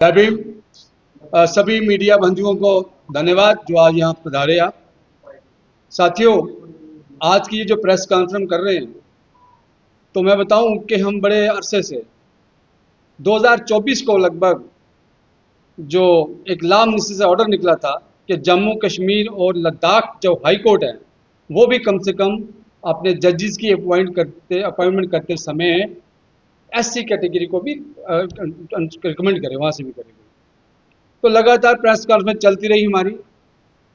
सभी सभी मीडिया बंधुओं को धन्यवाद जो आज यहाँ पधारे आप। साथियों, आज की ये जो प्रेस कॉन्फ्रेंस कर रहे हैं, तो मैं बताऊं कि हम बड़े अरसे से 2024 को लगभग जो एक लाम निस्सी से ऑर्डर निकला था कि जम्मू कश्मीर और लद्दाख जो हाई कोर्ट है वो भी कम से कम अपने जजेस की अपॉइंटमेंट करते समय एससी कैटेगरी को भी रिकमेंड करें, वहाँ से भी करेंगे। तो लगातार प्रेस कॉन्फ्रेंस चलती रही हमारी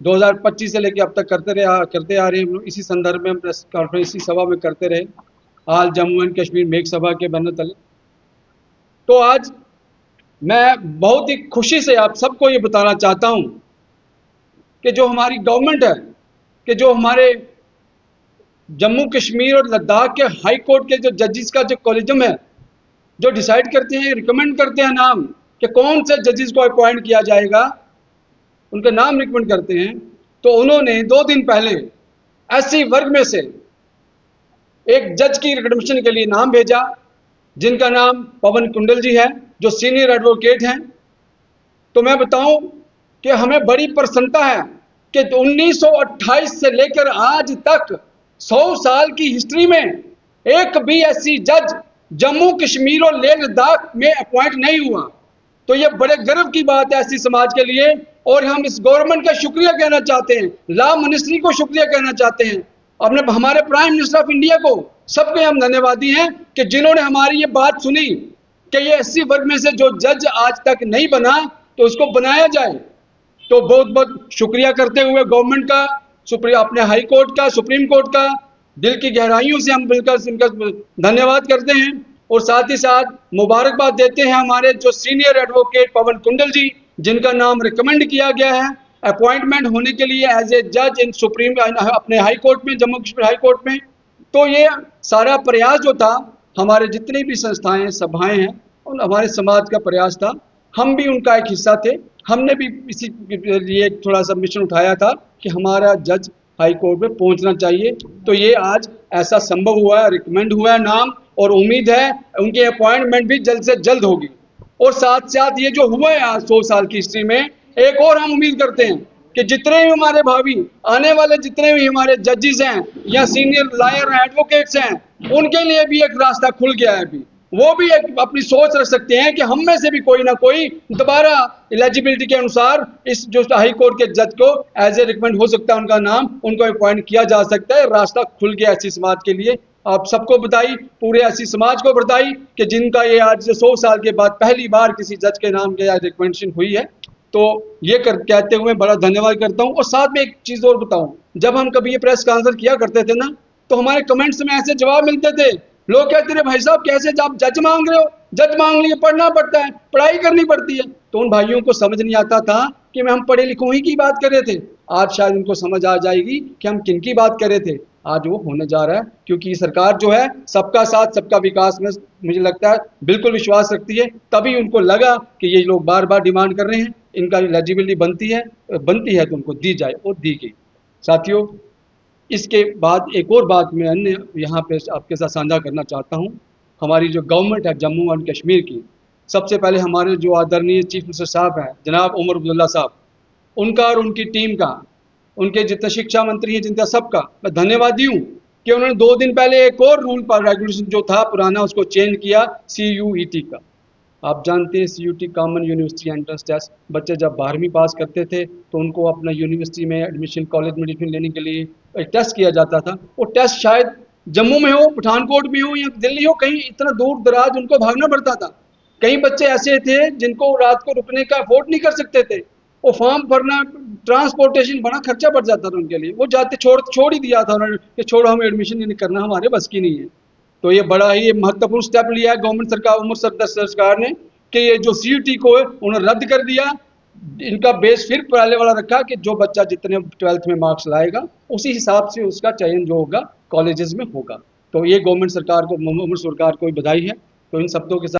2025 से लेकर अब तक करते आ रहे हैं हम लोग। इसी संदर्भ में हम प्रेस कॉन्फ्रेंस इसी सभा में करते रहे, हाल जम्मू एंड कश्मीर मेघ सभा के बैनर तले। तो आज मैं बहुत ही खुशी से आप सबको ये बताना चाहता हूं कि जो हमारी गवर्नमेंट है, कि जो हमारे जम्मू कश्मीर और लद्दाख के हाई कोर्ट के जो जजेस का जो कॉलेजियम है, जो डिसाइड करते हैं, रिकमेंड करते हैं नाम कि कौन से जजेस को अपॉइंट किया जाएगा, उनका नाम रिकमेंड करते हैं। तो उन्होंने 2 दिन पहले एससी वर्ग में से एक जज की रिकमेंडेशन के लिए नाम भेजा, जिनका नाम पवन कुंडल जी है, जो सीनियर एडवोकेट हैं। तो मैं बताऊं कि हमें बड़ी प्रसन्नता है कि 1928 से लेकर आज तक 100 साल की हिस्ट्री में एक भी एससी जज जम्मू कश्मीर और लेह लद्दाख में अपॉइंट नहीं हुआ। तो ये बड़े गर्व की बात है एससी समाज के लिए, और हम इस गवर्नमेंट का शुक्रिया कहना चाहते हैं, लॉ मिनिस्ट्री को शुक्रिया कहना चाहते हैं, अपने हमारे प्राइम मिनिस्टर ऑफ इंडिया को, सबके हम धन्यवादी हैं कि जिन्होंने हमारी ये बात सुनी कि ये एससी वर्ग में से जो जज आज तक नहीं बना तो उसको बनाया जाए। तो बहुत बहुत शुक्रिया करते हुए गवर्नमेंट का, अपने हाई कोर्ट का, सुप्रीम कोर्ट का दिल की गहराइयों से हम मिलकर इनका धन्यवाद करते हैं। और साथ ही साथ मुबारकबाद देते हैं हमारे जो सीनियर एडवोकेट पवन कुंडल जी, जिनका नाम रिकमेंड किया गया है अपॉइंटमेंट होने के लिए एज ए जज इन सुप्रीम अपने हाई कोर्ट में, जम्मू कश्मीर हाई कोर्ट में। तो ये सारा प्रयास जो था, हमारे जितनी भी संस्थाएं सभाएं हैं और हमारे समाज का प्रयास था, हम भी उनका एक हिस्सा थे। हमने भी इसी लिए थोड़ा सा मिशन उठाया था कि हमारा जज हाई कोर्ट में पहुंचना चाहिए। तो ये आज ऐसा संभव हुआ है, रिकमेंड हुआ है नाम, और उम्मीद है उनकी अपॉइंटमेंट भी जल्द से जल्द होगी। और साथ साथ ये जो हुआ है आज 100 साल की हिस्ट्री में, एक और हम उम्मीद करते हैं कि जितने भी हमारे भावी आने वाले जितने भी हमारे जजेस हैं या सीनियर लॉयर एडवोकेट्स हैं, उनके लिए भी एक रास्ता खुल गया है। अभी वो भी एक अपनी सोच रख सकते हैं कि हम में से भी कोई ना कोई दोबारा एलिजिबिलिटी के अनुसार इस जो हाई कोर्ट के जज को एज ए रिकमेंड हो सकता है, उनका नाम उनको अपॉइंट किया जा सकता है। रास्ता खुल गया एससी समाज के लिए। आप सबको बधाई, पूरे एससी समाज को बधाई कि जिनका ये आज 100 साल के बाद पहली बार किसी जज के नाम के रिकमेंडेशन हुई है। तो ये कहते हुए बड़ा धन्यवाद करता हूँ। और साथ में एक चीज और बताऊं, जब हम कभी ये प्रेस कॉन्फ्रेंस किया करते थे ना, तो हमारे कमेंट्स में ऐसे जवाब मिलते थे, लोग कहते थे भाई साहब कैसे आप जज मांग रहे हो, जज मांग लिए पढ़ना पड़ता है, पढ़ाई करनी पड़ती है। तो उन भाइयों को समझ नहीं आता था कि हम पढ़े लिखों ही की बात कर रहे थे। आज शायद उनको समझ आ जाएगी कि हम किन की बात कर रहे थे। आज वो होने जा रहा है, क्योंकि सरकार जो है सबका साथ सबका विकास में मुझे लगता है बिल्कुल विश्वास रखती है। तभी उनको लगा कि ये लोग बार बार डिमांड कर रहे हैं, इनका एलिजिबिलिटी बनती है तो उनको दी जाए, और दी गई। साथियों, इसके बाद एक और बात मैं अन्य यहाँ पे आपके साथ साझा करना चाहता हूँ। हमारी जो गवर्नमेंट है जम्मू एंड कश्मीर की, सबसे पहले हमारे जो आदरणीय चीफ मिनिस्टर साहब हैं जनाब उमर अब्दुल्ला साहब, उनका और उनकी टीम का, उनके जितने शिक्षा मंत्री हैं जिनका, सबका मैं धन्यवादी हूँ कि उन्होंने 2 दिन पहले एक और रूल पर रेगुलेशन जो था पुराना उसको चेंज किया, CUET का। आप जानते हैं CUET common university entrance test, बच्चे जब 12वीं पास करते थे तो उनको अपना यूनिवर्सिटी में एडमिशन, कॉलेज में एडमिशन लेने के लिए एक टेस्ट किया जाता था। वो टेस्ट शायद जम्मू में हो, पठानकोट में हो या दिल्ली हो, कहीं इतना दूर दराज उनको भागना पड़ता था। कई बच्चे ऐसे थे जिनको रात को रुकने का अफोर्ड नहीं कर सकते थे, वो फॉर्म भरना, ट्रांसपोर्टेशन बड़ा खर्चा पड़ जाता था उनके लिए। वो जाते छोड़ ही दिया था उन्होंने कि छोड़ो, हमें एडमिशन नहीं करना, हमारे बस की नहीं है। तो ये बड़ा ही महत्वपूर्ण स्टेप लिया है गवर्नमेंट सरकार, उमर सरकार ने, कि ये जो CUET को है उन्होंने रद्द कर दिया। इनका बेस फिर पहले वाला रखा कि जो बच्चा जितने 12th में मार्क्स लाएगा उसी हिसाब से उसका चयन जो होगा कॉलेजेस में होगा। तो ये गवर्नमेंट सरकार को, उमर सरकार को बधाई है। तो इन शब्दों के साथ